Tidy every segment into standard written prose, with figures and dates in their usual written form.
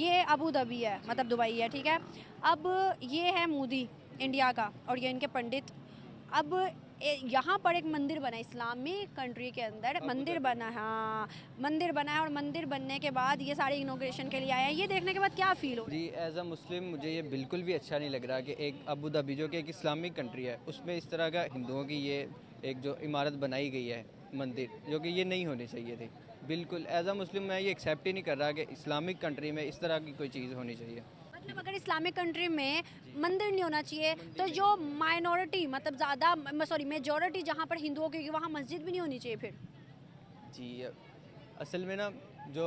ये Abu Dhabi है, मतलब दुबई है, ठीक है। अब ये है मोदी इंडिया का और ये इनके पंडित। अब यहाँ पर एक मंदिर बना, इस्लामी कंट्री के अंदर मंदिर बना, हाँ मंदिर बना है। और मंदिर बनने के बाद ये सारे इनॉग्रेशन के लिए आए हैं। ये देखने के बाद क्या फील हो? जी, एज अ मुस्लिम मुझे ये बिल्कुल भी अच्छा नहीं लग रहा कि एक अबू धाबी जो कि एक इस्लामिक कंट्री है उसमें इस तरह का हिंदुओं की ये एक जो इमारत बनाई गई है मंदिर, जो कि ये नहीं होनी चाहिए थी। बिल्कुल एज अ मुस्लिम मैं ये एक्सेप्ट ही नहीं कर रहा कि इस्लामिक कंट्री में इस तरह की कोई चीज़ होनी चाहिए। मतलब अगर इस्लामिक कंट्री में मंदिर नहीं होना चाहिए तो जो माइनॉरिटी, मतलब ज़्यादा सॉरी मेजॉरिटी जहाँ पर हिंदुओं की, वहाँ मस्जिद भी नहीं होनी चाहिए फिर? जी, असल में ना जो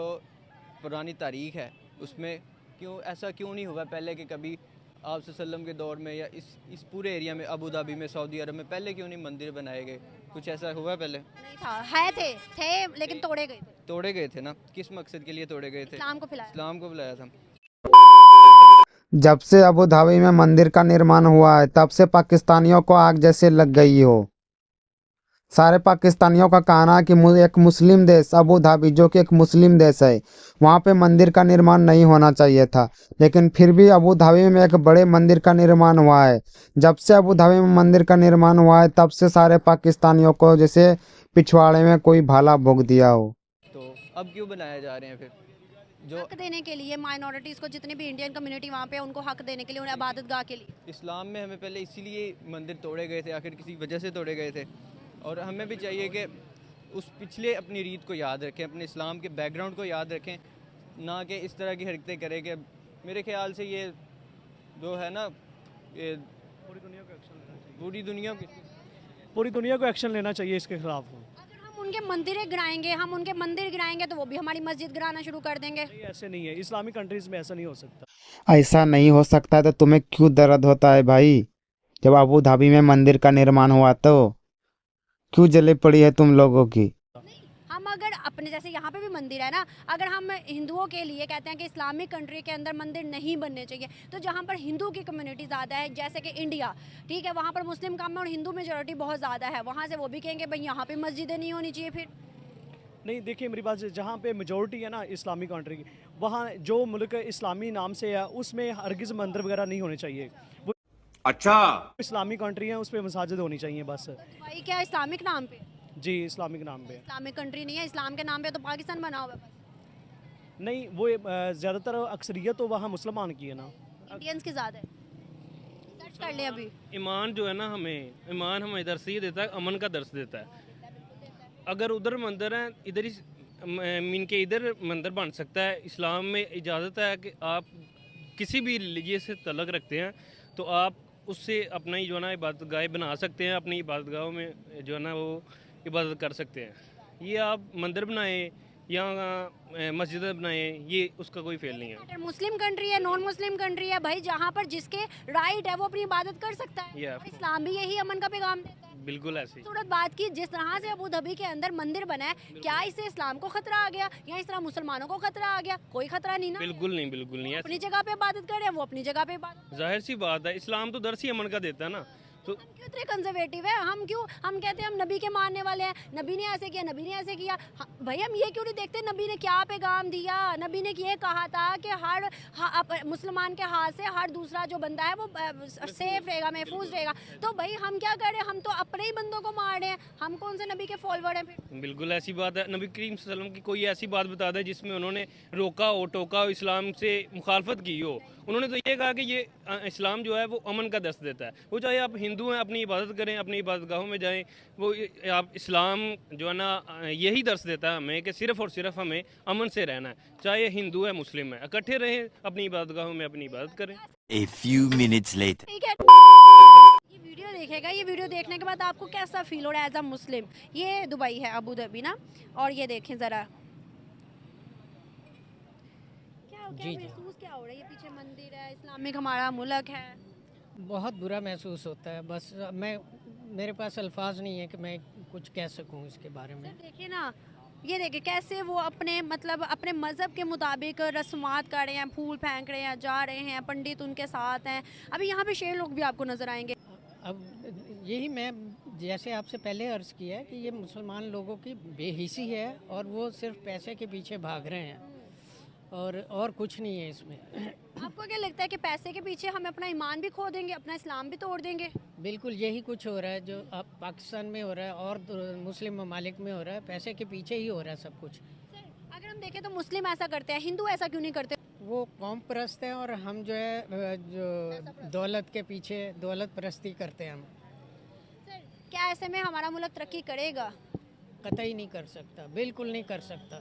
पुरानी तारीख है उसमें क्यों ऐसा क्यों नहीं हुआ पहले कि कभी आप वसल्लम के दौर में या इस पूरे एरिया में अबू धाबी में सऊदी अरब में पहले क्यों नहीं मंदिर बनाए गए? कुछ ऐसा हुआ पहले? नहीं था, है थे लेकिन तोड़े गए थे। तोड़े गए थे ना, किस मकसद के लिए तोड़े गए थे? इस्लाम को फैलाया। इस्लाम को बुलाया था। जब से अबू धाबी में मंदिर का निर्माण हुआ है तब से पाकिस्तानियों को आग जैसे लग गई हो। सारे पाकिस्तानियों का कहना है कि एक मुस्लिम देश अबू धाबी, जो कि एक मुस्लिम देश है, वहाँ पे मंदिर का निर्माण नहीं होना चाहिए था, लेकिन फिर भी अबू धाबी में एक बड़े मंदिर का निर्माण हुआ है। जब से अबू धाबी में मंदिर का निर्माण हुआ है तब से सारे पाकिस्तानियों को जैसे पिछवाड़े में कोई भाला भोंक दिया हो। तो अब क्यों बनाए जा रहे हैं फिर? जो हक देने के लिए माइनॉरिटीज़ को, जितने भी इंडियन कम्युनिटी वहाँ पे, उनको हक देने के लिए, उन्हें इबादत गाह के लिए। इस्लाम में हमें पहले इसीलिए मंदिर तोड़े गए थे, आखिर किसी वजह से तोड़े गए थे। और हमें भी चाहिए कि उस पिछले अपनी रीत को याद रखें, अपने इस्लाम के बैकग्राउंड को याद रखें, ना कि इस तरह की हरकतें करें कि मेरे ख्याल से ये जो है ना, ये पूरी दुनिया को एक्शन लेना चाहिए इसके खिलाफ। अगर हम उनके मंदिरें गिराएंगे, हम उनके मंदिर गिराएंगे तो वो भी हमारी मस्जिद गिराना शुरू कर देंगे। नहीं, ऐसे नहीं है, इस्लामिक कंट्रीज में ऐसा नहीं हो सकता। ऐसा नहीं हो सकता है तो तुम्हें क्यों दर्द होता है भाई? जब अबू धाबी में मंदिर का निर्माण हुआ तो क्यों जले पड़ी है तुम लोगों की? हम अगर अपने, जैसे यहाँ पे भी मंदिर है ना, अगर हम हिंदुओं के लिए कहते हैं कि इस्लामिक कंट्री के अंदर मंदिर नहीं बनने चाहिए, तो जहाँ पर हिंदू की कम्युनिटी ज़्यादा है, जैसे कि इंडिया, ठीक है, वहाँ पर मुस्लिम कम है और हिंदू मेजोरिटी बहुत ज़्यादा है, वहाँ से वो भी कहेंगे भाई यहाँ पे मस्जिदें नहीं होनी चाहिए फिर? नहीं, देखिए मेरी बात, जहाँ पे मेजोरिटी है ना इस्लामिक कंट्री की, वहाँ जो मुल्क इस्लामी नाम से है उसमें हरगिज़ मंदिर वगैरह नहीं होने चाहिए। वो अच्छा, इस्लामिक कंट्री है, उस पर मसाजिद होनी चाहिए बस। भाई क्या इस्लामिक नाम पे? जी, इस्लामिक नाम पे। इस्लामिक कंट्री नहीं है, इस्लाम के नाम पे तो पाकिस्तान बना हुआ है बस। नहीं, वो ज़्यादातर अक्सरियत तो वहाँ मुसलमान की है ना। इंडियंस की ज़्यादा है, सर्च कर ले अभी। ईमान जो है ना, ईमान हमें दर्स ये देता है, अमन का दर्स देता है। अगर उधर मंदिर है, इधर ही मीन के इधर मंदिर बन सकता है। इस्लाम में इजाज़त है कि आप किसी भी रिलीजियस से तल्लुक़ रखते हैं तो आप उससे अपना ही जो है ना इबादत गाह बना सकते हैं, अपनी इबादत गाहों में जो है ना वो इबादत कर सकते हैं। ये आप मंदिर बनाएं या मस्जिद बनाएं, ये उसका कोई फेल नहीं है। मुस्लिम कंट्री है, नॉन मुस्लिम कंट्री है, भाई जहाँ पर जिसके राइट है वो अपनी इबादत कर सकता है। और इस्लाम भी यही अमन का पैगाम देता है। बिल्कुल ऐसे ही। सूरत बात की, जिस तरह से अबू धाबी के अंदर मंदिर बना है, क्या इससे इस्लाम को खतरा आ गया या इस तरह मुसलमानों को खतरा आ गया? कोई खतरा नहीं ना। बिल्कुल नहीं, बिल्कुल नहीं। अपनी जगह पे इबादत करे, वो अपनी जगह पे इबादत। जाहिर सी बात है, इस्लाम तो दर्स ही अमन का देता है ना। तो हम क्यों इतने कंजर्वेटिव है? हम कहते हैं हम नबी के मानने वाले हैं, नबी ने ऐसे किया, नबी ने ऐसे किया। भाई हम ये क्यों नहीं देखते नबी ने क्या पैगाम दिया? नबी ने ये कहा था कि मुसलमान के हाथ से हर दूसरा जो बंदा है वो सेफ रहेगा, महफूज रहेगा। तो भाई हम क्या कर रहे हैं? हम तो अपने ही बंदों को मार रहे हैं। हम कौन से नबी के फॉलोअर हैं फिर? बिल्कुल ऐसी बात है। नबी करीम सल्लल्लाहु अलैहि वसल्लम की कोई ऐसी बात बता दे जिसमें उन्होंने रोका हो, टोका हो, इस्लाम से मुखालफत की हो। उन्होंने तो ये कहा कि ये इस्लाम जो है वो अमन का दर्स देता है। वो चाहे आप हिंदू हैं, अपनी इबादत करें, अपनी इबादत गाहों में जाएं, वो आप इस्लाम जो है ना यही दर्स देता है हमें कि सिर्फ़ और सिर्फ हमें अमन से रहना है। चाहे हिंदू है, मुस्लिम है, इकट्ठे रहें, अपनी इबादत गाहों में अपनी इबादत करें। A few minutes later. ठीक है, ये वीडियो देखेगा, ये वीडियो देखने के बाद आपको कैसा फील हो रहा है एज अ मुस्लिम? ये दुबई है, अबू धाबी ना, और ये देखें ज़रा क्या महसूस क्या हो रहा है? ये पीछे मंदिर है, इस्लामिक हमारा मुल्क है। बहुत बुरा महसूस होता है। बस मेरे पास अल्फाज नहीं है कि मैं कुछ कह सकूं इसके बारे में। देखिए ना, ये देखिए कैसे वो अपने अपने मज़हब के मुताबिक रस्मात कर रहे हैं, फूल फेंक रहे हैं, जा रहे हैं, पंडित उनके साथ हैं। अभी यहाँ पे शेर लोग भी आपको नज़र आएंगे। अब यही मैं जैसे आपसे पहले अर्ज़ किया है कि ये मुसलमान लोगों की बेहिसी है और वो सिर्फ पैसे के पीछे भाग रहे हैं। और कुछ नहीं है इसमें। आपको क्या लगता है कि पैसे के पीछे हम अपना ईमान भी खो देंगे, अपना इस्लाम भी तोड़ देंगे? बिल्कुल यही कुछ हो रहा है जो अब पाकिस्तान में हो रहा है और मुस्लिम ममालिक में हो रहा है, पैसे के पीछे ही हो रहा है सब कुछ। अगर हम देखें तो मुस्लिम ऐसा करते हैं, हिंदू ऐसा क्यों नहीं करते? वो कौम परस्त हैं और हम जो है जो दौलत के पीछे दौलत परस्ती करते हैं हम। क्या ऐसे में हमारा मुल्क तरक्की करेगा? कतई नहीं कर सकता, बिल्कुल नहीं कर सकता।